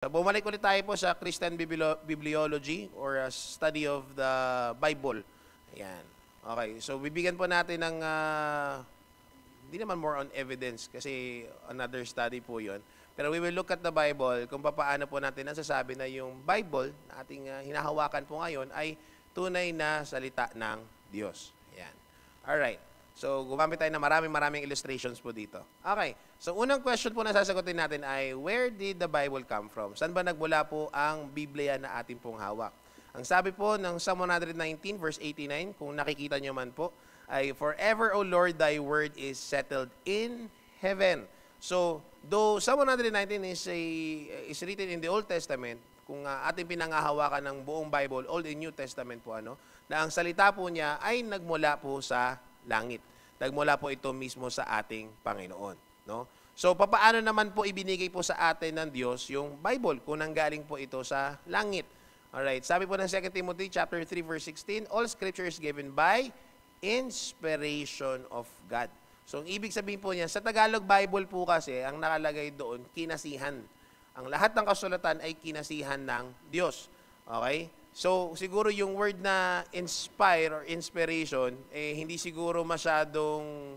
So, bumalik ulit tayo po sa Christian Bibliology or study of the Bible. Ayan. Okay, so bibigyan po natin ng, hindi naman more on evidence kasi another study po yon. Pero we will look at the Bible kung paano po natin nasasabi na yung Bible na ating hinahawakan po ngayon ay tunay na salita ng Diyos. Ayan. Alright. So, gumamit tayo ng maraming illustrations po dito. Okay. So, unang question po na sasagutin natin ay, where did the Bible come from? Saan ba nagmula po ang Biblia na ating pong hawak? Ang sabi po ng Psalm 119 verse 89, kung nakikita nyo man po, ay, forever, O Lord, thy word is settled in heaven. So, though Psalm 119 is written in the Old Testament, kung ating pinangahawakan ng buong Bible, Old and New Testament po, na ang salita po niya ay nagmula po sa langit. Nagmula po ito mismo sa ating Panginoon. No? So, papaano naman po ibinigay po sa atin ng Diyos yung Bible kung nanggaling po ito sa langit? Alright, sabi po ng 2 Timothy chapter 3 verse 16, all scripture is given by inspiration of God. So, ang ibig sabihin po niya, sa Tagalog Bible po kasi, ang nakalagay doon, kinasihan. Ang lahat ng kasulatan ay kinasihan ng Diyos. Okay? So, siguro yung word na inspire or inspiration, hindi siguro masyadong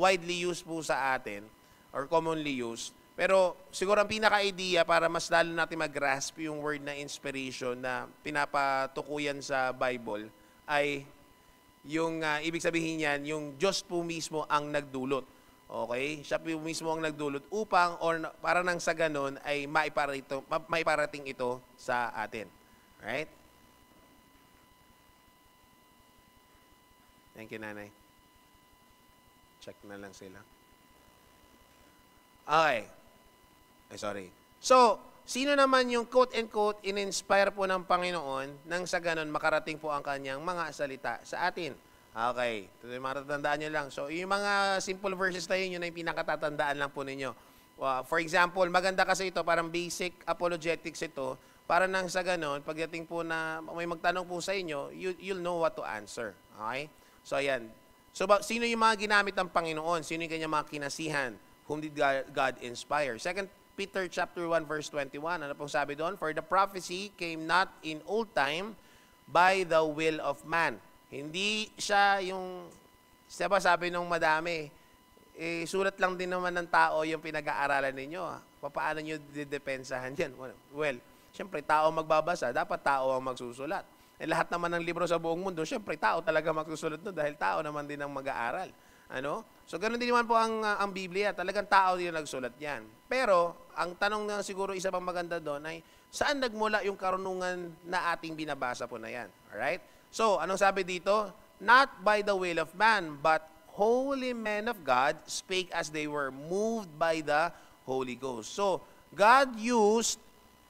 widely used po sa atin or commonly used. Pero siguro ang pinaka-idea para mas lalo natin mag-grasp yung word na inspiration na pinapatukuyan sa Bible ay yung ibig sabihin niyan, yung Diyos po mismo ang nagdulot. Okay? Siya po mismo ang nagdulot upang or para nang sa ganun ay maiparating ito sa atin. Right? Thank you, Nanay. Check na lang sila. Okay. Ay, sorry. So, sino naman yung quote-and-quote in-inspire po ng Panginoon nang sa ganun makarating po ang kanyang mga salita sa atin? Okay. Ito yung matatandaan nyo lang. So, yung mga simple verses na yun, yun yung pinakatatandaan lang po ninyo. For example, maganda kasi ito, parang basic apologetics ito, para nang sa ganun, pagdating po na may magtanong po sa inyo, you'll know what to answer. Okay? So, ayan. So, sino yung mga ginamit ng Panginoon? Sino yung kanyang mga kinasihan? Whom did God inspire? 2 Peter chapter 1 verse 21. Ano pong sabi doon? For the prophecy came not in old time by the will of man. Hindi siya yung, diba sabi nung madami, sulat lang din naman ng tao yung pinag-aaralan ninyo. Paano nyo didepensahan yan? Well, siyempre, tao magbabasa, dapat tao ang magsusulat. Lahat naman ng libro sa buong mundo, siyempre, tao talaga magsusulat doon dahil tao naman din ang mag-aaral. Ano? So, ganoon din naman po ang Biblia. Talagang tao din ang nagsulat yan. Pero, ang tanong na siguro isa pang maganda doon ay, saan nagmula yung karunungan na ating binabasa po na yan? Alright? So, anong sabi dito? Not by the will of man, but holy men of God spake as they were moved by the Holy Ghost. So, God used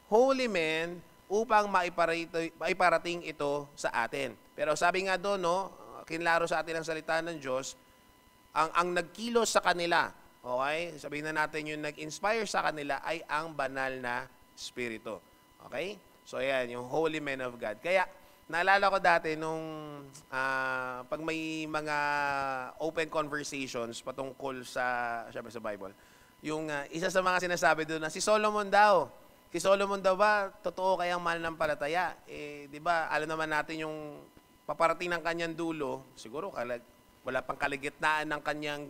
holy men upang maiparating ito sa atin. Pero sabi nga doon, no, kinlaro sa atin ang salita ng Diyos, ang nagkilos sa kanila, okay? Sabihin na natin yung nag-inspire sa kanila ay ang banal na Espiritu. Okay? So, ayan, yung holy men of God. Kaya, naalala ko dati nung pag may mga open conversations patungkol syempre sa Bible, yung isa sa mga sinasabi doon na si Solomon daw ba, totoo kayang mananampalataya? Di ba, alam naman natin yung paparating ng kanyang dulo, siguro wala pang kaligitnaan ng kanyang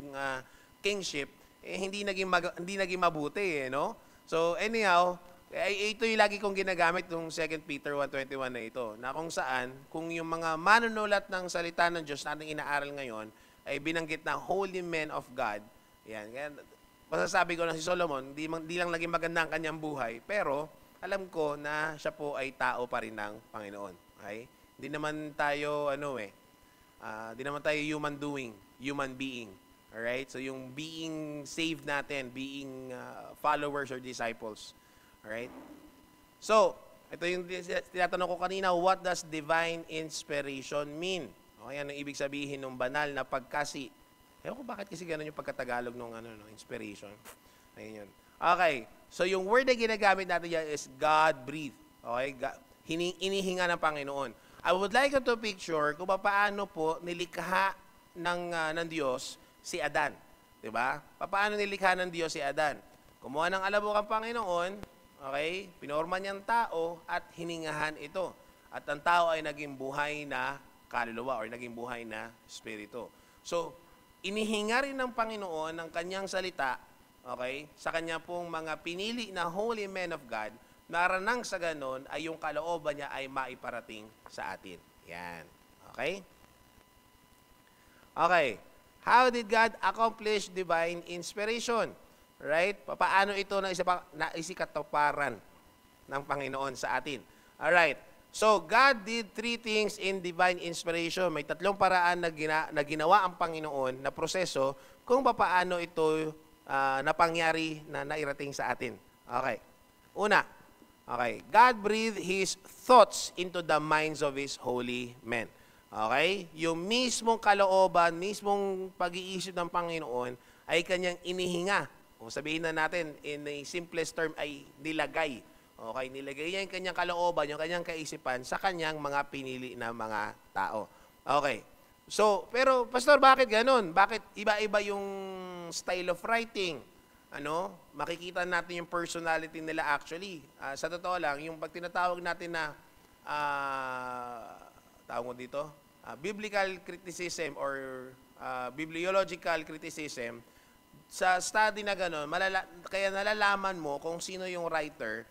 kingship, hindi naging mabuti, no? So, anyhow, ito yung lagi kong ginagamit yung 2 Peter 1:21 na ito, na kung saan, kung yung mga manunulat ng salita ng Diyos na ating inaaral ngayon, ay binanggit na holy men of God, yan, masasabi ko na si Solomon, di lang naging maganda ang kanyang buhay, pero alam ko na siya po ay tao pa rin ng Panginoon. Okay? Hindi naman tayo, di naman tayo human being. Alright? So yung being saved natin, being followers or disciples. Alright? So, ito yung tinatanong ko kanina, what does divine inspiration mean? Okay, ano ibig sabihin ng banal na pagkasi? Ewan ko bakit kasi gano'n yung pagkatagalog ng inspiration. Ayun yun. Okay. So, yung word na ginagamit natin yan is God-breathed. Okay? Inihinga ng Panginoon. I would like you to picture kung paano po nilikha ng Diyos si Adan. Diba? Paano nilikha ng Diyos si Adan? Kumuha ng alabok ang Panginoon, Okay? Pinorma niyang tao at hiningahan ito. At ang tao ay naging buhay na kaluluwa or naging buhay na espiritu. So, inihinga rin ng Panginoon ng kanyang salita, okay, sa kanya pong mga pinili na holy men of God, naranang sa ganon ay yung kalooban niya ay maiparating sa atin. Yan. Okay? Okay. How did God accomplish divine inspiration? Right? Paano ito na isikatuparan ng Panginoon sa atin? Alright. So, God did 3 things in divine inspiration. May 3 paraan na ginawa ang Panginoon na proseso kung paano ito napangyari na nairating sa atin. Okay. Una, okay, God breathed His thoughts into the minds of His holy men. Okay? Yung mismong kalooban, mismong pag-iisip ng Panginoon ay kanyang inihinga. O sabihin na natin, in a simplest term, ay nilagay. Okay? Nilagay niya yung kanyang kalooban, yung kanyang kaisipan sa kanyang mga pinili na mga tao. Okay. So, pero, Pastor, bakit ganun? Bakit iba-iba yung style of writing? Makikita natin yung personality nila actually. Sa totoo lang, yung pag tinatawag natin na tawag mo dito, biblical criticism or bibliological criticism, sa study na gano'n, kaya nalalaman mo kung sino yung writer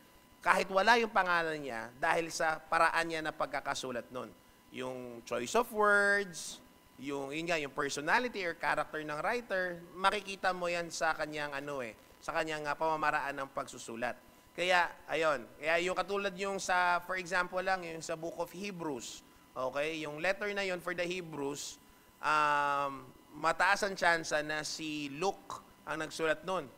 kahit wala yung pangalan niya dahil sa paraan niya na pagkakasulat nun. Yung choice of words, yung personality or character ng writer, makikita mo yan sa kanyang sa kanyang pamamaraan ng pagsusulat. Kaya yung katulad yung for example lang, yung sa Book of Hebrews. Okay, yung letter na yon for the Hebrews, mataas ang tsansa na si Luke ang nagsulat nun.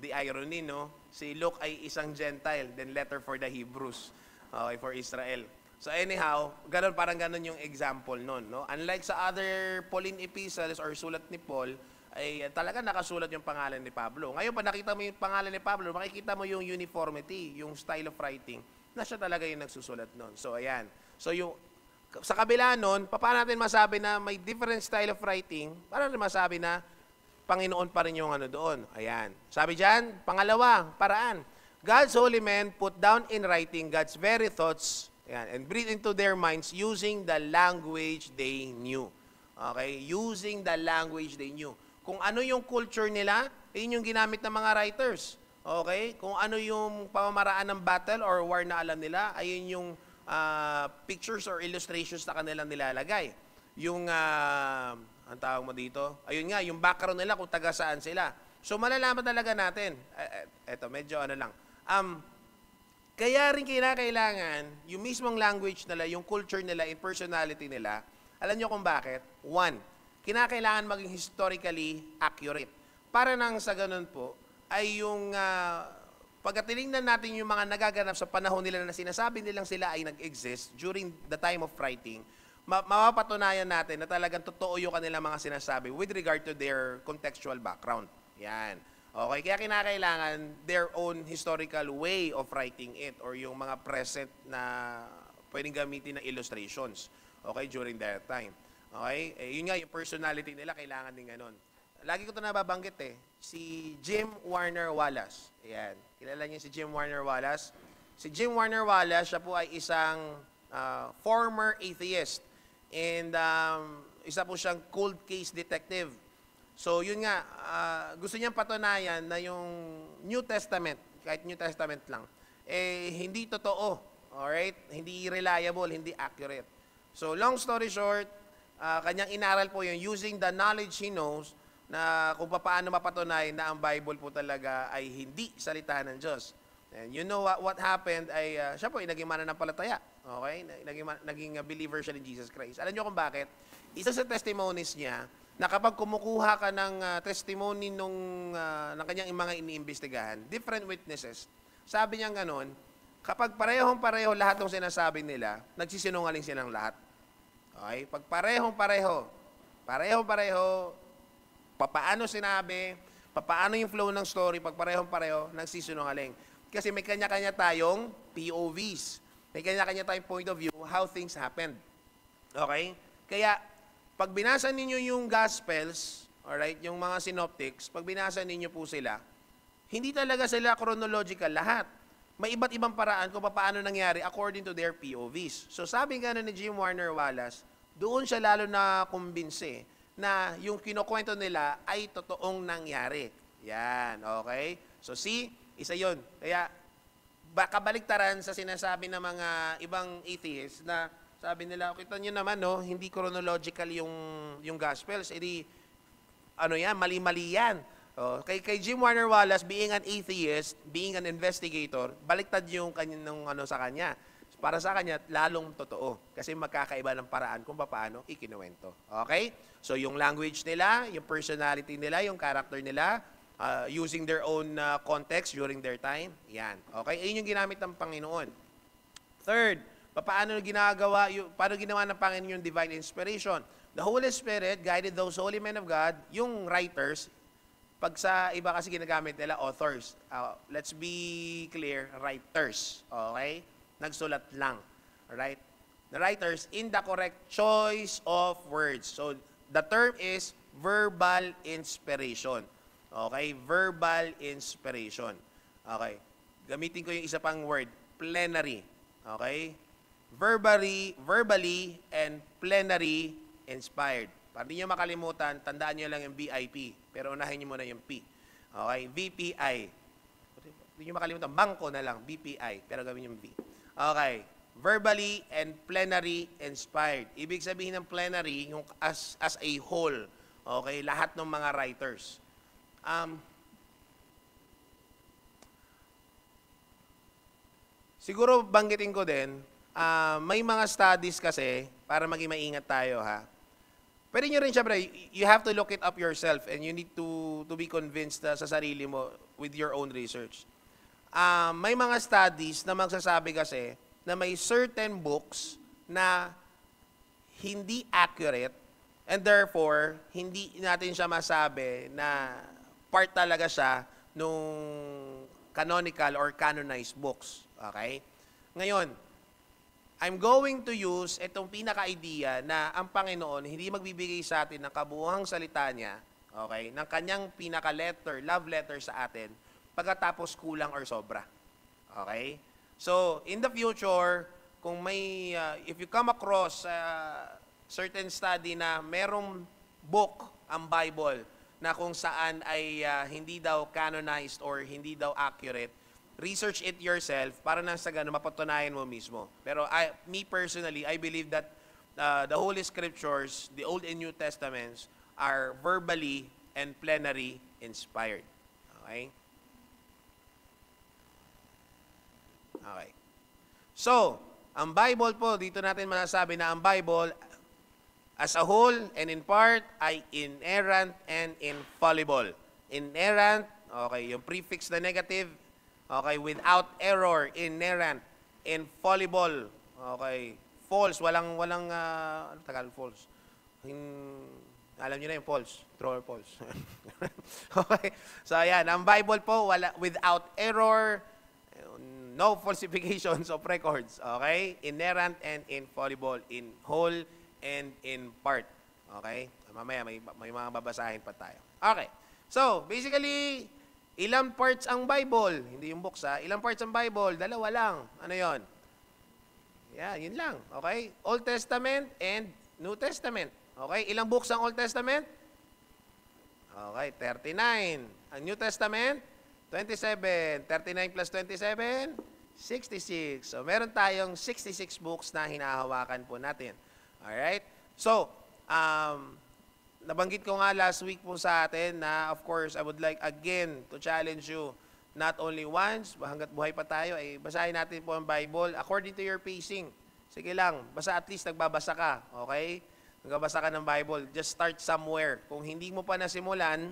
The irony, no? Si Luke ay isang Gentile, then letter for the Hebrews, okay, for Israel. So anyhow, parang ganun yung example nun, no? Unlike sa other Pauline epistles or sulat ni Paul, ay talaga nakasulat yung pangalan ni Pablo. Ngayon, pag nakita mo yung pangalan ni Pablo, makikita mo yung uniformity, yung style of writing, na siya talaga yung nagsusulat nun. So ayan. So sa kabila nun, paano natin masabi na may different style of writing? Paano natin masabi na Panginoon pa rin yung doon? Ayan. Sabi dyan, pangalawa, paraan. God's holy men put down in writing God's very thoughts, ayan, and breathe into their minds using the language they knew. Okay? Using the language they knew. Kung ano yung culture nila, yun yung ginamit ng mga writers. Okay? Kung ano yung pamamaraan ng battle or war na alam nila, ayun yung pictures or illustrations na kanilang nilalagay. Yung, ang tawag mo dito, ayun nga, yung background nila kung taga saan sila. So, malalaman talaga natin. Eto, medyo lang. Kaya rin kailangan, yung mismong language nila, yung culture nila, yung personality nila, alam nyo kung bakit? One, kinakailangan maging historically accurate. Para nang sa ganun po, ay yung pagka tinignan natin yung mga nagaganap sa panahon nila na sinasabi nilang sila ay nag-exist during the time of writing, mapapatunayan natin na talagang totoo yung kanilang mga sinasabi with regard to their contextual background. Yan. Okay, kaya kinakailangan their own historical way of writing it or yung mga present na pwedeng gamitin na illustrations. Okay, during that time. Okay, yun nga, yung personality nila kailangan din ganun. Lagi ko ito nababanggit si Jim Warner Wallace. Ayan. Kilala niyo si Jim Warner Wallace? Si Jim Warner Wallace, siya po ay isang former atheist. And isa po siyang cold case detective. So yun nga, gusto niyang patunayan na yung New Testament, kahit New Testament lang, hindi totoo. Alright? Hindi reliable, hindi accurate. So long story short, kanyang inaral po yun using the knowledge he knows na kung paano mapatunayan na ang Bible po talaga ay hindi salita ng Diyos. And you know what happened ay siya po ay naging mananampalataya. Okay? Naging believer siya in Jesus Christ. Alam niyo kung bakit? Isa sa testimonies niya na kapag kumukuha ka ng testimony ng kanyang mga iniimbestigahan, different witnesses, sabi niya gano'n, kapag parehong-pareho lahat ng sinasabi nila, nagsisinungaling silang lahat. Okay? Pag parehong-pareho, paano sinabi, paano yung flow ng story, pag parehong-pareho, nagsisinungaling. Kasi may kanya-kanya tayong POVs. May kanya-kanya tayong point of view how things happened. Okay? Kaya, pag binasa ninyo yung Gospels, alright, yung mga synoptics, pag binasa ninyo po sila, hindi talaga sila chronological lahat. may iba't ibang paraan kung paano nangyari according to their POVs. So sabi nga ni Jim Warner Wallace, doon siya lalo na kumbinse na yung kinukwento nila ay totoong nangyari. Yan, okay? So see, isa yon. Kaya kabaliktaran sa sinasabi ng mga ibang atheists na sabi nila, kita nyo naman, no, hindi chronological yung Gospels. Edi, ano yan, mali-mali yan. Kay Jim Warner Wallace, being an atheist, being an investigator, baliktad yung kanyang sa kanya. Para sa kanya, lalong totoo. Kasi magkakaiba ng paraan kung paano ikinuwento. Okay? So, yung language nila, yung personality nila, yung character nila, using their own context during their time, yan. Okay? Ayun yung ginamit ng Panginoon. Third, paano ginawa ng Panginoon yung divine inspiration? The Holy Spirit guided those holy men of God, yung writers. Pag sa iba kasi ginagamit nila, authors. Let's be clear, writers. Okay? Nagsulat lang. Right? The writers in the correct choice of words. So, the term is verbal inspiration. Okay? Verbal inspiration. Okay? Gamitin ko yung isa pang word, plenary. Okay? Verbally and plenary inspired. Para di nyo makalimutan, tandaan nyo lang yung BIP. Pero unahin nyo muna yung P. Okay? VPI. Hindi nyo makalimutan, bangko na lang, BPI. Pero gawin yung B. Okay. Verbally and plenary inspired. Ibig sabihin ng plenary, yung as a whole. Okay? Lahat ng mga writers. Siguro banggitin ko din, may mga studies kasi, para maging maingat tayo ha. Pwede nyo rin syempre, you have to look it up yourself and you need to be convinced sa sarili mo with your own research. May mga studies na magsasabi kasi na may certain books na hindi accurate and therefore, hindi natin siya masabi na part talaga siya nung canonical or canonized books. Okay? Ngayon, I'm going to use itong pinaka-idea na ang Panginoon hindi magbibigay sa atin ng kabuuhang salita niya, okay, ng kanyang pinaka-letter, love letter sa atin, pagkatapos kulang or sobra. Okay? So, in the future, kung may, if you come across certain study na merong book, ang Bible, na kung saan ay hindi daw canonized or hindi daw accurate, research it yourself para nang sa ganun mapatunayan mo mismo. Pero me personally, I believe that the Holy Scriptures, the Old and New Testaments, are verbally and plenary inspired. Okay? Okay. So, ang Bible po, dito natin masasabi na ang Bible as a whole and in part ay inerrant and infallible. Inerrant, okay, yung prefix na negative, okay, without error, inerrant, infallible, okay, false, walang, ano tagal false? Alam niyo na yung false, true or false. Okay, so ayan, ang Bible po, without error, no falsifications of records, okay, inerrant and infallible, in whole and in part. Okay? Mamaya may mga babasahin pa tayo. Okay. So, basically, ilang parts ang Bible? Hindi yung books ha. Ilang parts ang Bible? Dalawa lang. Ano yon? Yeah, yun lang. Okay? Old Testament and New Testament. Okay? Ilang books ang Old Testament? Okay, 39. Ang New Testament? 27. 39 plus 27? 66. So, meron tayong 66 books na hinahawakan po natin. Alright? So, nabanggit ko nga last week po sa atin na, of course, I would like again to challenge you, not only once, hanggat buhay pa tayo, ay basahin natin po ang Bible according to your pacing. Sige lang, basta at least nagbabasa ka, okay? Nagbabasa ka ng Bible, just start somewhere. Kung hindi mo pa nasimulan,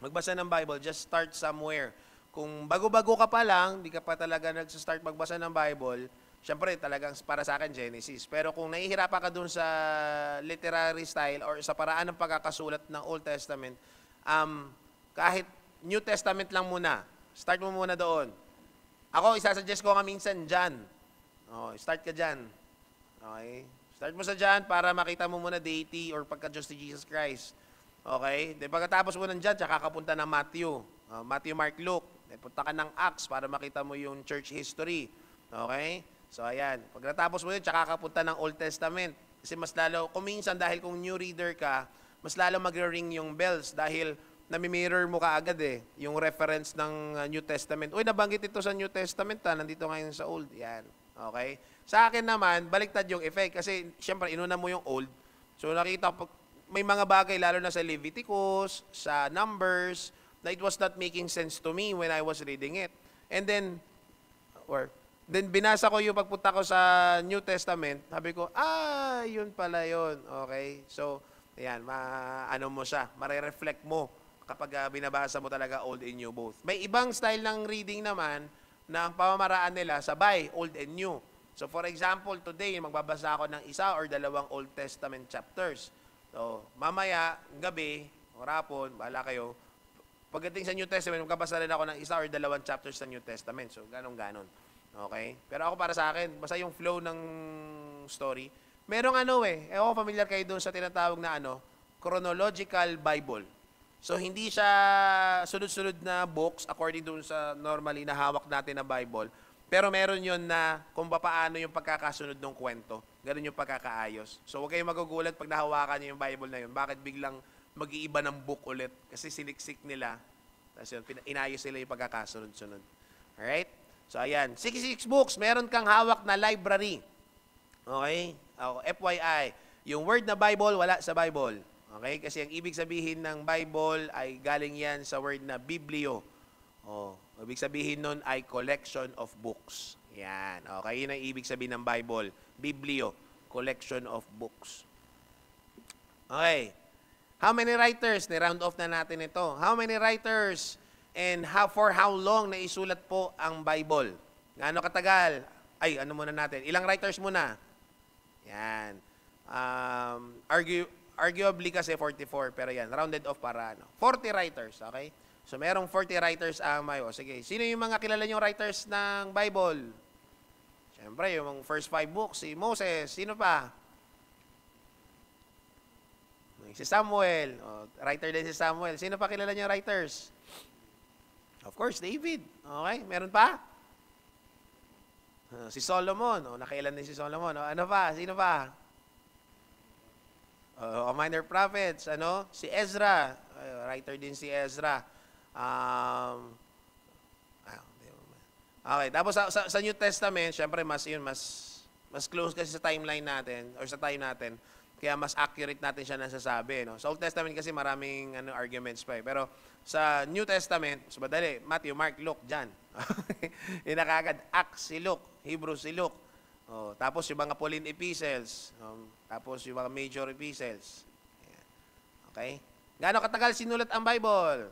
magbasa ng Bible, just start somewhere. Kung bago-bago ka pa lang, di ka pa talaga nag-start magbasa ng Bible, syempre talagang para sa akin Genesis. Pero kung nahihirapan ka dun sa literary style or sa paraan ng pagkakasulat ng Old Testament, kahit New Testament lang muna, start mo muna doon. Ako, isasuggest ko nga minsan John. Start ka dyan. Okay? Start mo sa John para makita mo muna deity or pagka-Diyos ni Jesus Christ. Okay? Then pagkatapos mo ng John, tsaka kapunta ng Matthew. Matthew, Mark, Luke. Punta ka ng Acts para makita mo yung church history. Okay? So, ayan. Pag natapos mo yun, tsaka ka punta ng Old Testament. Kasi mas lalo, kung minsan, dahil kung new reader ka, mas lalo mag-ring yung bells dahil nami-mirror mo kaagad yung reference ng New Testament. Uy, nabanggit ito sa New Testament nandito ngayon sa Old. Yan. Okay? Sa akin naman, baliktad yung effect kasi syempre inuna mo yung Old. So nakita ko may mga bagay lalo na sa Leviticus, sa Numbers, na it was not making sense to me when I was reading it. And then binasa ko yung pagpunta ko sa New Testament, sabi ko, yun pala yun. Okay? So, ayan, ano mo siya, mare-reflect mo kapag binabasa mo talaga Old and New both. May ibang style ng reading naman na ang pamamaraan nila sabay, Old and New. So for example, today, magbabasa ako ng isa or dalawang Old Testament chapters. So mamaya, gabi, o rapon, bahala kayo, pagdating sa New Testament, magbabasa rin ako ng isa or dalawang chapters sa New Testament. So ganon-ganon. Okay? Pero ako para sa akin, basta yung flow ng story, merong ako familiar kayo doon sa tinatawag na chronological Bible. So, hindi siya sunod-sunod na books according doon sa normally na hawak natin na Bible. Pero meron yun na kung paano yung pagkakasunod ng kwento. Ganun yung pagkakaayos. So, huwag kayong magugulat pag nahawakan niyo yung Bible na yun. Bakit biglang mag-iiba ng book ulit? Kasi siniksik nila. Tapos yun, inayos nila yung pagkakasunod-sunod. Alright? So, ayan. 66 books. Meron kang hawak na library. Okay? FYI, yung word na Bible, wala sa Bible. Okay? Kasi ang ibig sabihin ng Bible ay galing yan sa word na biblio. Ibig sabihin nun ay collection of books. Yan. Okay? Yun ang ibig sabihin ng Bible. Biblio. Collection of books. Okay. How many writers? Ni-round off na natin ito. How many writers and for how long na isulat po ang Bible? Gaano katagal? Ano muna natin? Ilang writers muna? Yan. Arguably kasi 44, pero yan, rounded off para 40 writers, okay? So, merong 40 writers ang sige, sino yung mga kilala niyong writers ng Bible? Siyempre, yung first 5 books, si Moses, sino pa? Si Samuel, writer din si Samuel. Sino pa kilala niyong writers? Of course, David. Okay, meron pa? Si Solomon. Nakailan din si Solomon. Ano pa? Sino pa? Minor prophets. Si Ezra. Writer din si Ezra. Okay, tapos sa New Testament, syempre mas close kasi sa timeline natin or sa time natin. Kaya mas accurate natin siya nasasabi. Sa Old Testament kasi maraming arguments pa. Pero sa New Testament, so madali, Matthew, Mark, Luke, John. Yung nakagad, Acts si Luke, Hebrews si Luke. Tapos yung mga Pauline epistles. Tapos yung mga major epistles. Okay? Gaano katagal sinulat ang Bible?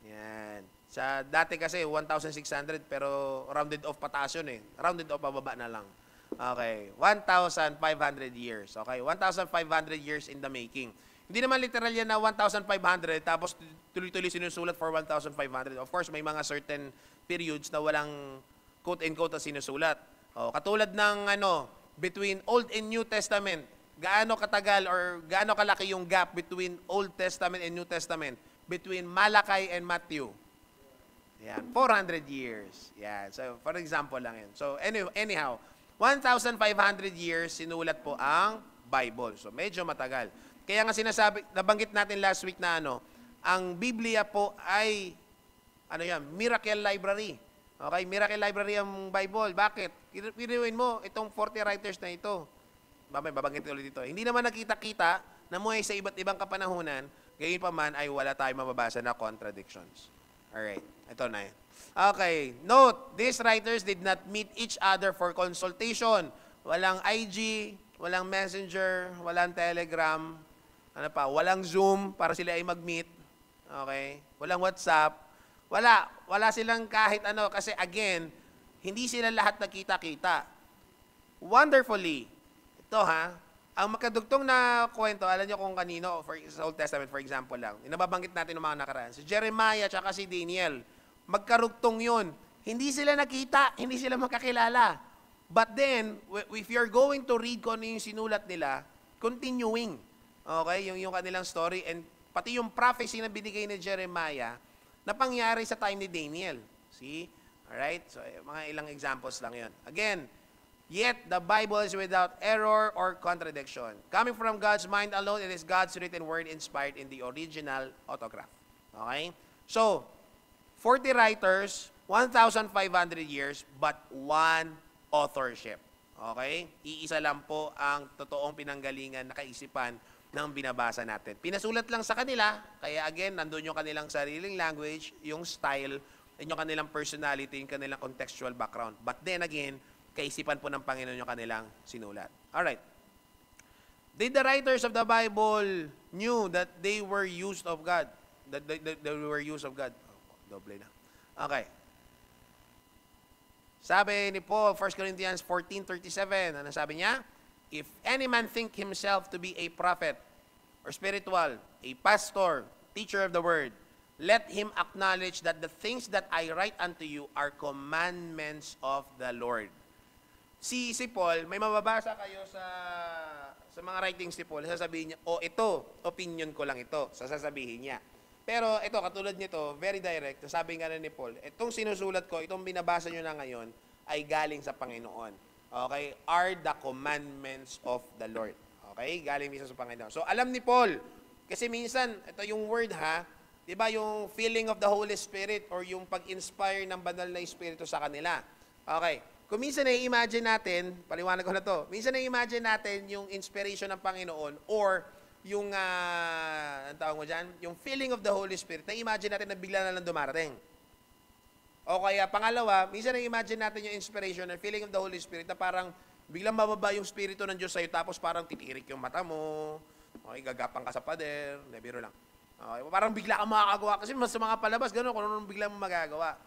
Yan. Sa dati kasi 1,600 pero rounded off pataas yun Rounded off pababa na lang. Okay, 1,500 years. Okay, 1,500 years in the making. Hindi naman literal yan na 1,500 tapos tuloy-tuloy sinusulat for 1,500. Of course, may mga certain periods na walang quote-unquote na sinusulat. Katulad ng between Old and New Testament. Gaano katagal or gaano kalaki yung gap between Old Testament and New Testament? Between Malachi and Matthew. Yan, 400 years. Yan. So, for example lang yan. So, anyhow, 1,500 years sinulat po ang Bible. So, medyo matagal. Kaya nga nabanggit natin last week na ang Biblia po ay, miracle library. Okay, miracle library ang Bible. Bakit? Pinuin mo itong 40 writers na ito. Babanggit ulit dito. Hindi naman nakita-kita na muhay sa iba't ibang kapanahunan, gayon pa man ay wala tayong mababasa na contradictions. Alright, ito na yun. Okay, note, these writers did not meet each other for consultation. Walang IG, walang Messenger, walang Telegram, walang Zoom para sila ay mag-meet. Okay, walang WhatsApp. Wala silang kahit kasi again, hindi sila lahat nakita-kita. Wonderfully, ito ang makadugtong na kwento, alam niyo kung kanino, sa Old Testament for example lang, inababanggit natin ng mga nakaraan, si Jeremiah at si Daniel, magkarugtong yun. Hindi sila nakita, hindi sila makakilala. But then, if you're going to read kung ano yung sinulat nila, continuing, okay, yung kanilang story, and pati yung prophecy na binigay ni Jeremiah, na pangyari sa time ni Daniel. See? Alright? So, mga ilang examples lang yon. Again, yet the Bible is without error or contradiction. Coming from God's mind alone, it is God's written word inspired in the original autograph. Okay? So, 40 writers, 1,500 years, but one authorship. Okay? Iisa lang po ang totoong pinanggalingan na kaisipan ng binabasa natin. Pinasulat lang sa kanila, kaya again, nandun yung kanilang sariling language, yung style, yung kanilang personality, yung kanilang contextual background. But then again, kaisipan po ng Panginoon yung kanilang sinulat. Alright. Did the writers of the Bible knew that they were used of God? That they were used of God? Oh, doble na. Okay. Sabi ni Paul, 1 Corinthians 14:37, ano sabi niya? If any man think himself to be a prophet or spiritual, a pastor, teacher of the word, let him acknowledge that the things that I write unto you are commandments of the Lord. Si Paul, may mababasa kayo sa mga writings ni Paul, sasabihin niya, ito, opinion ko lang ito, sasabihin niya. Pero ito, katulad nito, very direct, sabi nga ni Paul, itong sinusulat ko, itong binabasa nyo na ngayon, ay galing sa Panginoon. Okay? Are the commandments of the Lord. Okay? Galing mismo sa Panginoon. So, alam ni Paul, kasi minsan, ito yung word ha, di ba yung feeling of the Holy Spirit or yung pag-inspire ng banal na Espiritu sa kanila. Okay. Kung minsan na-imagine natin, paliwanag ko na to, minsan na-imagine natin yung inspiration ng Panginoon or yung, ang tawag mo dyan, yung feeling of the Holy Spirit, na-imagine natin na bigla na lang dumarating. O kaya, pangalawa, minsan na-imagine natin yung inspiration and feeling of the Holy Spirit na parang biglang bababa yung Espiritu ng Diyos sa'yo tapos parang titirik yung mata mo, okay, gagapang ka sa pader, biro lang. Okay, parang bigla kang makakagawa kasi mas sa mga palabas, gano'n, kung ano bigla mo magagawa.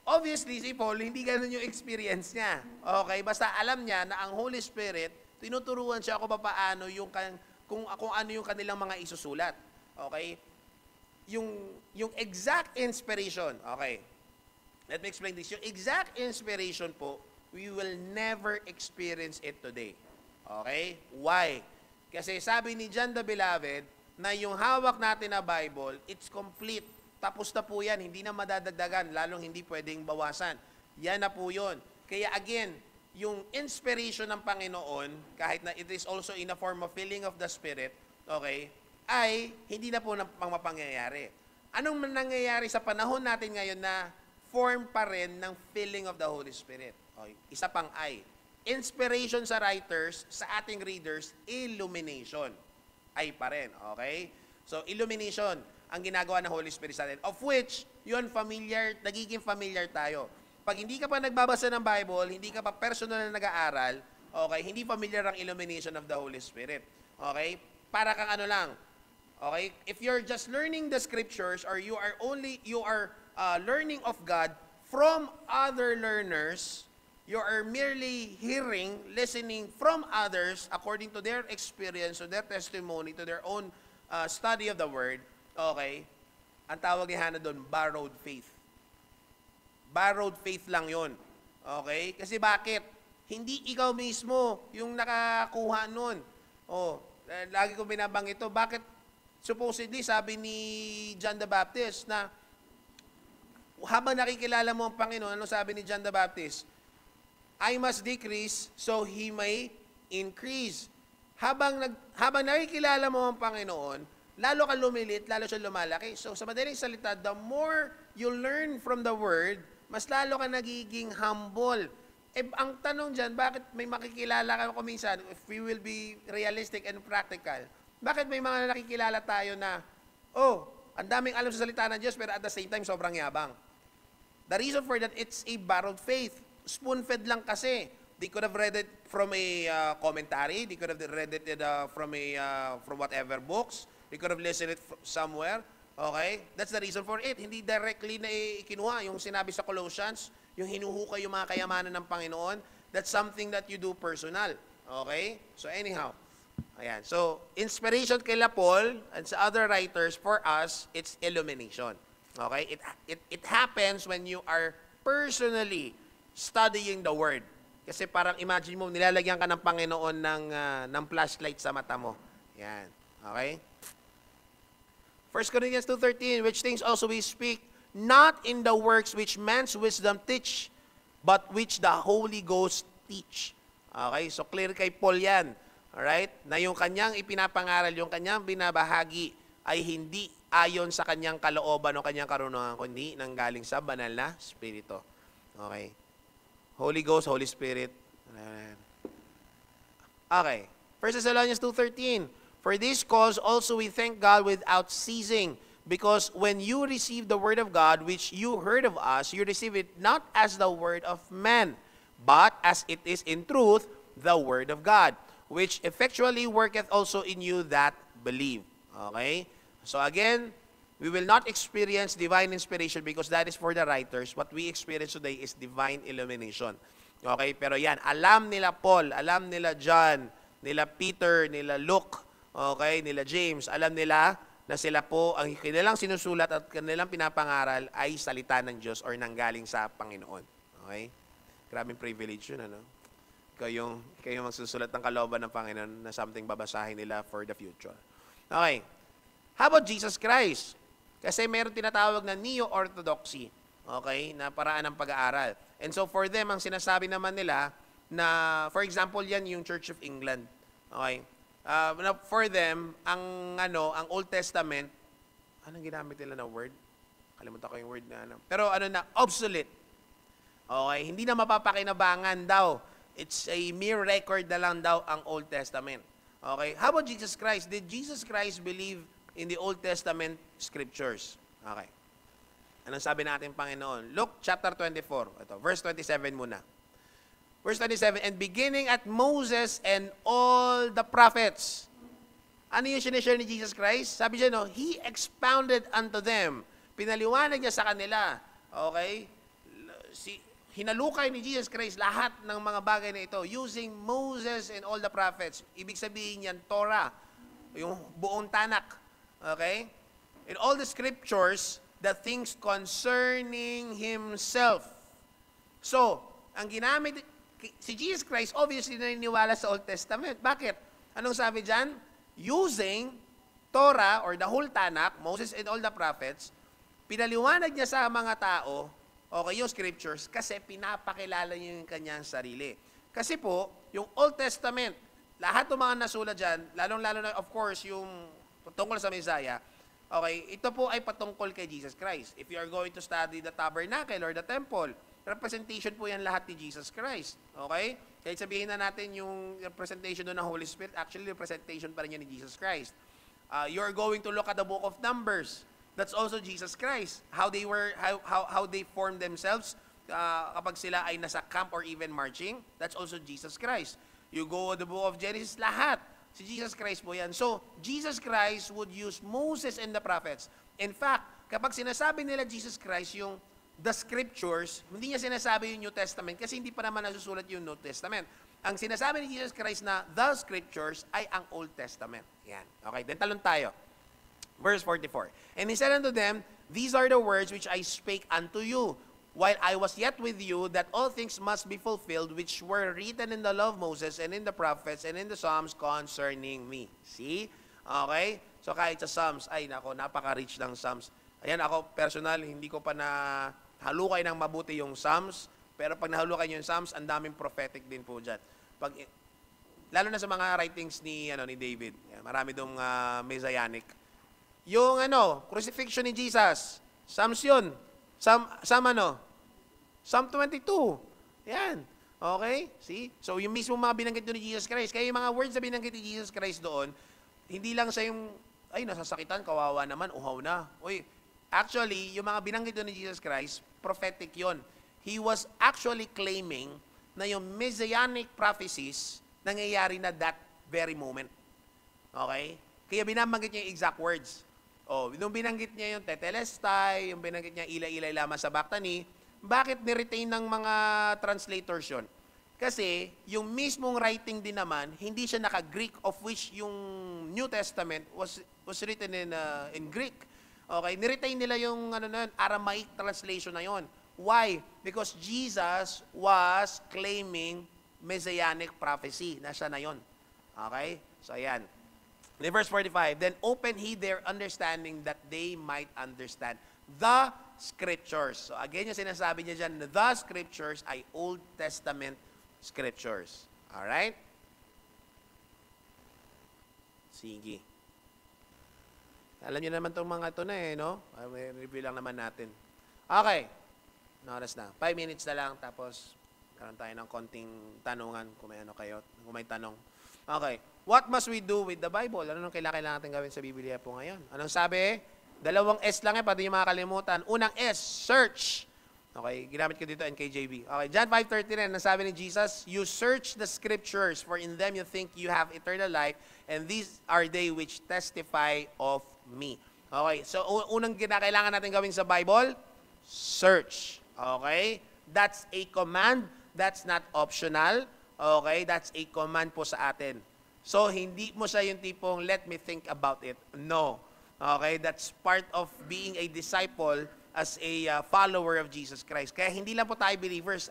Obviously, si Paul, hindi gano'n yung experience niya. Okay, basta alam niya na ang Holy Spirit, tinuturuan siya kung paano yung kung ano yung kanilang mga isusulat. Okay? Yung exact inspiration, okay. Let me explain this. Yung exact inspiration po, we will never experience it today. Okay? Why? Kasi sabi ni John the Beloved na yung hawak natin na Bible, it's complete. Tapos na po yan. Hindi na madadagdagan, lalong hindi pwedeng bawasan. Yan na po yun. Kaya again, yung inspiration ng Panginoon, kahit na it is also in a form of filling of the Spirit, okay, ay hindi na po mapangyayari. Anong nangyayari sa panahon natin ngayon na form pa rin ng filling of the Holy Spirit? Okay. Isa pang I. Inspiration sa writers, sa ating readers, illumination. I pa rin. Okay? So, illumination ang ginagawa ng Holy Spirit sa atin. Of which, yun, nagiging familiar tayo. Pag hindi ka pa nagbabasa ng Bible, hindi ka pa personal na nag-aaral, okay, hindi familiar ang illumination of the Holy Spirit. Okay? Para kang ano lang. Okay? If you're just learning the scriptures or you are learning of God from other learners, you are merely hearing, listening from others according to their experience, to their testimony, to their own study of the Word, okay? Ang tawag ni Hannah doon, borrowed faith. Borrowed faith lang yon. Okay? Kasi bakit? Hindi ikaw mismo yung nakakuha nun. Lagi ko binabanggit ito. Bakit? Supposedly, sabi ni John the Baptist na habang nakikilala mo ang Panginoon, ano sabi ni John the Baptist? I must decrease so He may increase. Habang nakikilala mo ang Panginoon, lalo ka lumilit, lalo siya lumalaki. So, sa madaling salita, the more you learn from the Word, mas lalo ka nagiging humble. Ang tanong dyan, bakit may makikilala ka ko minsan, if we will be realistic and practical, bakit may mga nakikilala tayo na, ang daming alam sa salita ng Diyos, pero at the same time, sobrang yabang. The reason for that, it's a borrowed faith. Spoon-fed lang kasi. They could have read it from a commentary. They could have read it from whatever books. They could have listened it somewhere. Okay? That's the reason for it. Hindi directly na ikinuha. Yung sinabi sa Colossians, yung hinuhukay yung mga kayamanan ng Panginoon, that's something that you do personal. Okay? So anyhow, ayan. So, inspiration kay Paul and sa other writers, for us, it's illumination. Okay? It happens when you are personally studying the Word. Kasi parang imagine mo, nilalagyan ka ng Panginoon ng flashlight sa mata mo. Yan. Okay? 1 Corinthians 2:13, which things also we speak, not in the works which man's wisdom teach, but which the Holy Ghost teach. Okay, so clear kay Paul yan. Alright? Na yung kanyang ipinapangaral, yung kanyang binabahagi ay hindi ayon sa kanyang kalooban o kanyang karunungan, kundi nanggaling sa banal na Espiritu. Okay. Holy Ghost, Holy Spirit. Okay. 1 Thessalonians 2:13. For this cause also we thank God without ceasing, because when you receive the word of God, which you heard of us, you receive it not as the word of man, but as it is in truth, the word of God, which effectually worketh also in you that believe. Okay? So again, we will not experience divine inspiration because that is for the writers. What we experience today is divine illumination. Okay? Pero yan, alam nila Paul, alam nila John, nila Peter, nila Luke, okay, nila James, alam nila na sila po, ang kanilang sinusulat at kanilang pinapangaral ay salita ng Diyos or nanggaling sa Panginoon. Okay? Grabing privilege yun, ano? Kayo magsusulat ng kalooban ng Panginoon na something babasahin nila for the future. Okay. How about Jesus Christ? Kasi meron tinatawag na neo-orthodoxy, okay, na paraan ng pag-aaral. And so for them, ang sinasabi naman nila na, for example, yan yung Church of England. Okay? For them, ang Old Testament, anong ginamit nila na word? Kalimutan ko yung word na ano. Pero obsolete. Okay? Hindi na mapapakinabangan daw. It's a mere record na lang daw ang Old Testament. Okay? How about Jesus Christ? Did Jesus Christ believe in the Old Testament scriptures? Okay. Anong sabi natin, Panginoon? Luke chapter 24. Ito, verse 27 muna. Verse 27, and beginning at Moses and all the prophets. Ano yung sinishare ni Jesus Christ? Sabi niya, He expounded unto them. Pinaliwanag niya sa kanila. Okay? Hinalukay ni Jesus Christ lahat ng mga bagay na ito using Moses and all the prophets. Ibig sabihin yan, Torah. Yung buong tanak. Okay? In all the scriptures, the things concerning Himself. So, ang ginamit, si Jesus Christ, obviously, naniniwala sa Old Testament. Bakit? Anong sabi dyan? Using Torah or the whole Tanakh, Moses and all the prophets, pinaliwanag niya sa mga tao, okay, yung scriptures, kasi pinapakilala niya yung kanyang sarili. Kasi po, yung Old Testament, lahat ng mga nasulat dyan, lalong-lalo na, of course, yung tungkol sa Messiah, okay, ito po ay patungkol kay Jesus Christ. If you are going to study the tabernacle or the temple, representation po yan lahat ni Jesus Christ. Okay? Kahit sabihin na natin yung representation doon ng Holy Spirit, actually representation pa rin yan ni Jesus Christ. You're going to look at the book of Numbers. That's also Jesus Christ. How they formed themselves kapag sila ay nasa camp or even marching, that's also Jesus Christ. You go to the book of Genesis, lahat. Si Jesus Christ po yan. So, Jesus Christ would use Moses and the prophets. In fact, kapag sinasabi nila Jesus Christ yung the scriptures, hindi niya sinasabi yung New Testament kasi hindi pa naman nasusulat yung New Testament. Ang sinasabi ni Jesus Christ na the scriptures ay ang Old Testament. Yan. Okay, then talon tayo. Verse 44. And He said unto them, these are the words which I spake unto you, while I was yet with you, that all things must be fulfilled, which were written in the law of Moses, and in the prophets, and in the Psalms concerning me. See? Okay? So kahit sa Psalms, ay nako, napaka-rich ng Psalms. Ayan, ako personal, hindi ko pa na halukay ng mabuti yung Psalms, pero pag nahulukay yung Psalms, ang daming prophetic din po dyan. Lalo na sa mga writings ni David. Yan, marami dong messianic. Yung crucifixion ni Jesus, Psalms yun. Psalm 22. Yan. Okay? See? So, yung mismo mga binanggit doon ni Jesus Christ. Kaya yung mga words na binanggit ni Jesus Christ doon, hindi lang siya yung, ay, nasasakitan, kawawa naman, uhaw na. Uy, actually, yung mga binanggit doon ni Jesus Christ, prophetic yon. He was actually claiming na yung messianic prophecies nangyayari na that very moment. Okay? Kaya binabanggit niya yung exact words. Nung binanggit niya yung tetelestai, yung binanggit niya ilay-ilay lamang sa Bactani, bakit ni-retain ng mga translators yun? Kasi yung mismong writing din naman, hindi siya naka-Greek, of which yung New Testament was written in Greek. Okay, ni-retain nila yung Aramaic translation na yon. Why? Because Jesus was claiming messianic prophecy. Nasa na yon. Okay? So ayan. In verse 45, then open He their understanding that they might understand the Scriptures. So again, yung sinasabi niya dyan, the Scriptures ay Old Testament Scriptures. Alright? Sige. Alam niyo naman itong mga ito na no? Review lang naman natin. Okay. Oras na. 5 minutes na lang, tapos karoon tayo ng konting tanungan kung may ano kayo, kung may tanong. Okay. What must we do with the Bible? Ano nung kailangan natin gawin sa Biblia po ngayon? Anong sabi? 2 S lang pwede nyo makakalimutan. Unang S, search. Okay, ginamit ko dito NKJV. Okay, John 5:39, ang sabi ni Jesus, you search the Scriptures, for in them you think you have eternal life, and these are they which testify of me. Okay, so unang kailangan natin gawin sa Bible, search. Okay, that's a command, that's not optional. Okay, that's a command po sa atin. So, hindi mo siya yung tipong, let me think about it. No. Okay, that's part of being a disciple as a follower of Jesus Christ. Kaya hindi lang po tayo believers.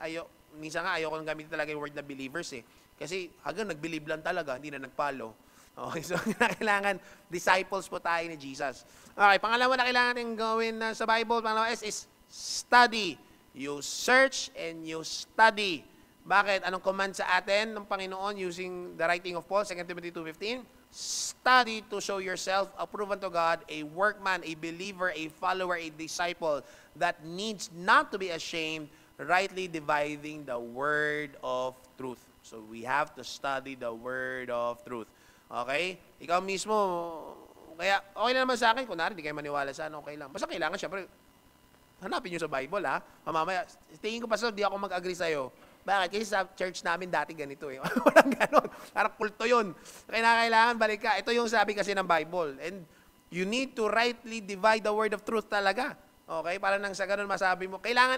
Minsan nga, ayoko nang gamitin talaga yung word na believers Kasi hanggang nag-believe lang talaga, hindi na nag-follow. Okay, so kailangan disciples po tayo ni Jesus. Okay, pangalawa na kailangan natin gawin sa Bible, pangalawa is study. You search and you study. Bakit? Anong command sa atin ng Panginoon using the writing of Paul, 2 Timothy 2:15? Study to show yourself approved unto God, a workman, a believer, a follower, a disciple that needs not to be ashamed, rightly dividing the word of truth. So we have to study the word of truth. Okay? Ikaw mismo, kaya okay na naman sa akin, kunwari, hindi kayo maniwala sa ano, okay lang. Basta kailangan, syempre, hanapin nyo sa Bible, ha? Mamaya, tingin ko pa di ako mag-agree sa'yo. Bakit? Kasi sa church namin dati ganito Walang ganon. Parang kulto yun. Kailangan balik ka. Ito yung sabi kasi ng Bible. And you need to rightly divide the word of truth talaga. Okay? Para nang sa ganon masabi mo. Kailangan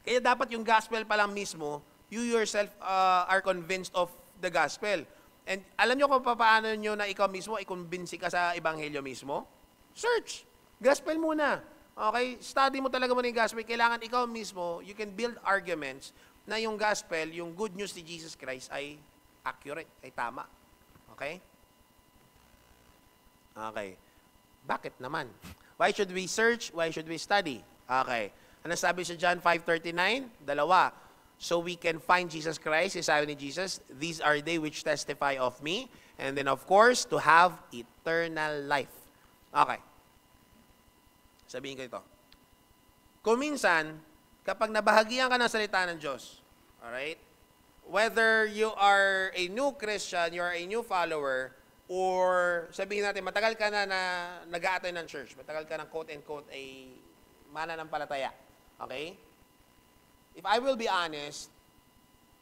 Kaya dapat yung gospel pa lang mismo, you yourself are convinced of the gospel. And alam nyo kung paano nyo na ikaw mismo, i-convince ka sa ebanghelyo mismo? Search. Gospel muna. Okay? Study mo talaga muna yung gospel. Kailangan ikaw mismo, you can build arguments na yung gospel, yung good news ni Jesus Christ ay accurate, ay tama. Okay? Okay. Bakit naman? Why should we search? Why should we study? Okay. Ano sabi sa John 5:39? Dalawa. So we can find Jesus Christ, sabi ni Jesus, these are they which testify of me. And then of course, to have eternal life. Okay. Sabihin ko ito. Kung minsan, kapag nabahagian ka ng salita ng Diyos, alright, whether you are a new Christian, you are a new follower, or sabihin natin, matagal ka na nag-a-attend ng church, matagal ka ng quote-and-quote ay mananampalataya, okay? If I will be honest,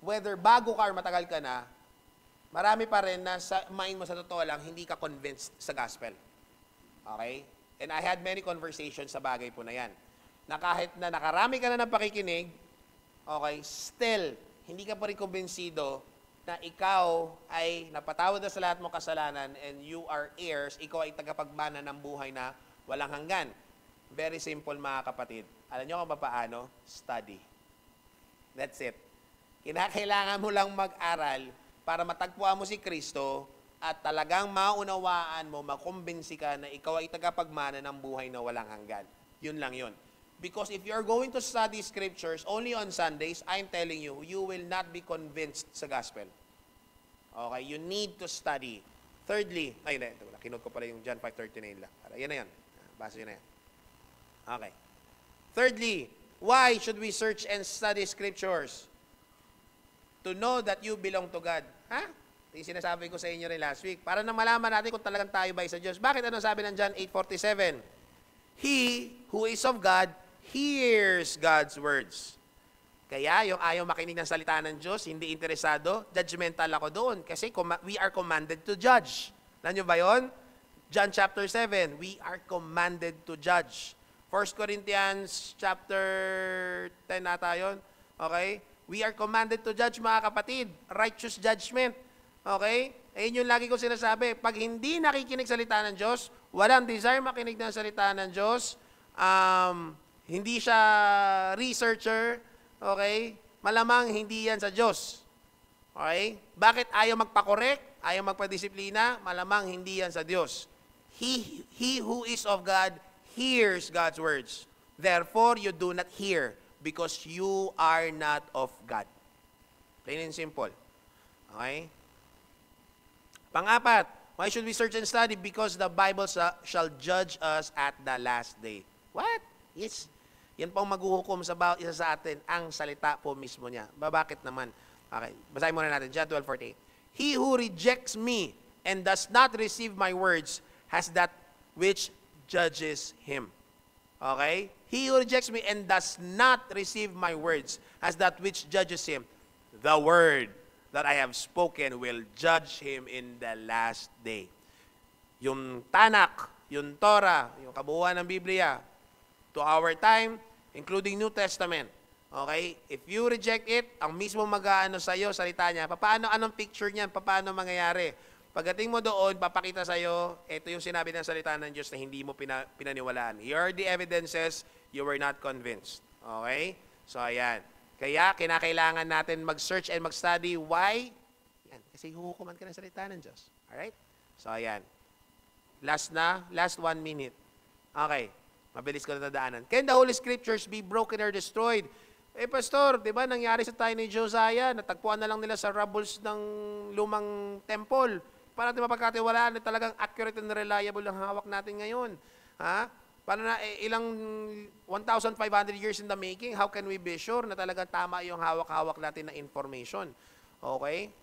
whether bago ka or matagal ka na, marami pa rin na sa mind mo sa totoo lang, hindi ka convinced sa gospel. Okay? And I had many conversations sa bagay po na yan. Na kahit na nakarami ka na ng pakikinig, okay, still, hindi ka pa rin kumbensido na ikaw ay napatawad na sa lahat mong kasalanan and you are heirs, ikaw ay tagapagmana ng buhay na walang hanggan. Very simple mga kapatid. Alam nyo kung paano? Study. That's it. Kinakailangan mo lang mag-aral para matagpuan mo si Kristo at talagang maunawaan mo, makumbinsi ka na ikaw ay tagapagmana ng buhay na walang hanggan. Yun lang yun. Because if you're going to study scriptures only on Sundays, I'm telling you, you will not be convinced sa gospel. Okay? You need to study. Thirdly, kinod ko pala yung John 5:39 lang. Yan na yan. Basa yun na yan. Okay. Thirdly, why should we search and study scriptures? To know that you belong to God. Ha? Yung sinasabi ko sa inyo rin last week. Para nang malaman natin kung talagang tayo ba sa Diyos. Bakit ano sabi ng John 8:47? He who is of God hears God's words. Kaya yung ayaw makinig ng salita ng Diyos, hindi interesado, judgmental ako doon. Kasi we are commanded to judge. Alam nyo ba yun? John chapter 7, we are commanded to judge. 1 Corinthians chapter 10 nata yun. Okay? We are commanded to judge, mga kapatid. Righteous judgment. Okay? Ayun yung lagi ko sinasabi. Pag hindi nakikinig sa salita ng Diyos, walang desire makinig ng salita ng Diyos, hindi siya researcher, okay? Malamang hindi yan sa Diyos. Okay? Bakit ayaw magpakorek? Ayaw magpadisiplina? Malamang hindi yan sa Diyos. He who is of God hears God's words. Therefore, you do not hear because you are not of God. Plain and simple. Okay? Pang-apat, why should we search and study? Because the Bible shall judge us at the last day. What? Yes. Yan po ang maghuhukom sa bawat isa sa atin, ang salita po mismo niya. Bakit naman? Okay, basahin muna natin. John 12:48. He who rejects me and does not receive my words has that which judges him. Okay? He who rejects me and does not receive my words has that which judges him. The word that I have spoken will judge him in the last day. Yung Tanak, yung Torah, yung kabuuan ng Biblia, to our time, including New Testament. Okay? If you reject it, ang mismo mag-aano sa'yo, salita niya, anong picture niyan, paano mangyayari? Pagdating mo doon, papakita sa'yo, ito yung sinabi ng salita ng Diyos na hindi mo pinaniwalaan. Here are the evidences, you were not convinced. Okay? So, ayan. Kaya, kinakailangan natin mag-search and mag-study. Why? Yan. Kasi huhukuman ka ng salita ng Diyos. Alright? So, ayan. Last 1 minute. Okay. Mabilis ko na tadaanan. Can the Holy Scriptures be broken or destroyed? Pastor, di ba nangyari sa tayo ni Josiah, natagpuan na lang nila sa rubbles ng lumang temple. Para natin mapagkatiwalaan na talagang accurate and reliable ang hawak natin ngayon. Ha? Paano na ilang 1,500 years in the making, how can we be sure na talagang tama yung hawak-hawak natin na information? Okay?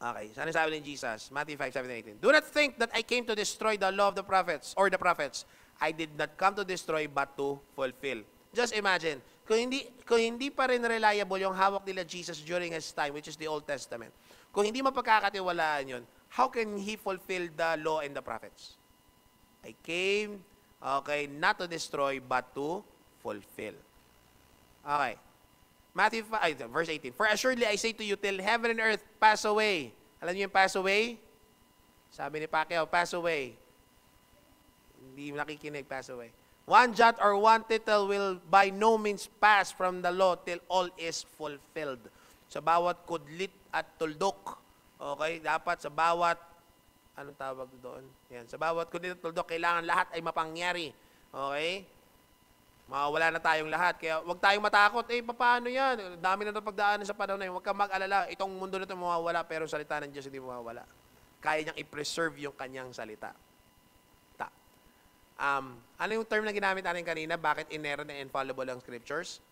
Okay, saan sabi ni Jesus? Matthew 5:7-18. Do not think that I came to destroy the law of the prophets or the prophets. I did not come to destroy but to fulfill. Just imagine, kung hindi pa rin reliable yung hawak nila Jesus during his time, which is the Old Testament, kung hindi mapagkakatiwalaan yun, how can he fulfill the law and the prophets? I came, okay, not to destroy, but to fulfill. Okay. Matthew 5, verse 18. For assuredly I say to you, till heaven and earth pass away. Alam niyo yung pass away? Sabi ni Pacquiao, pass away. Hindi nakikinig, pass away. One jot or one tittle will by no means pass from the law till all is fulfilled. Sa bawat kudlit at tuldok, okay, dapat sa bawat, anong tawag doon? Yan, sa bawat kudlit at tuldok, kailangan lahat ay mapangyari. Okay? Mawawala na tayong lahat. Kaya huwag tayong matakot. Paano yan? Dami na napagdaanan sa panahon na yun. Huwag kang mag-alala. Itong mundo na ito mawawala, pero salita ng Diyos hindi mawawala. Kaya niyang i-preserve yung kanyang salita. Ano yung term na ginamit natin kanina? Bakit inerrant and infallible ang scriptures?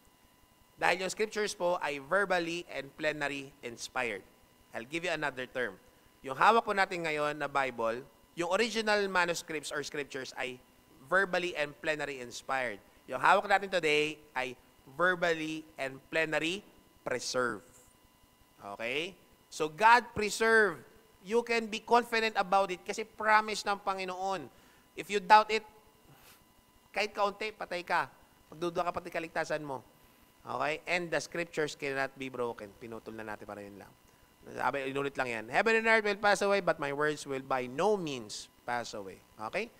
Dahil yung scriptures po ay verbally and plenary inspired. I'll give you another term. Yung hawak po natin ngayon na Bible, yung original manuscripts or scriptures ay verbally and plenary inspired. Yung hawak natin today ay verbally and plenary preserved. Okay? So God preserved. You can be confident about it kasi promise ng Panginoon. If you doubt it, kahit kaunti, patay ka. Magdududa ka pati kaligtasan mo. Okay? And the scriptures cannot be broken. Pinutol na natin para yun lang. Inulit lang yan. Heaven and earth will pass away, but my words will by no means pass away. Okay?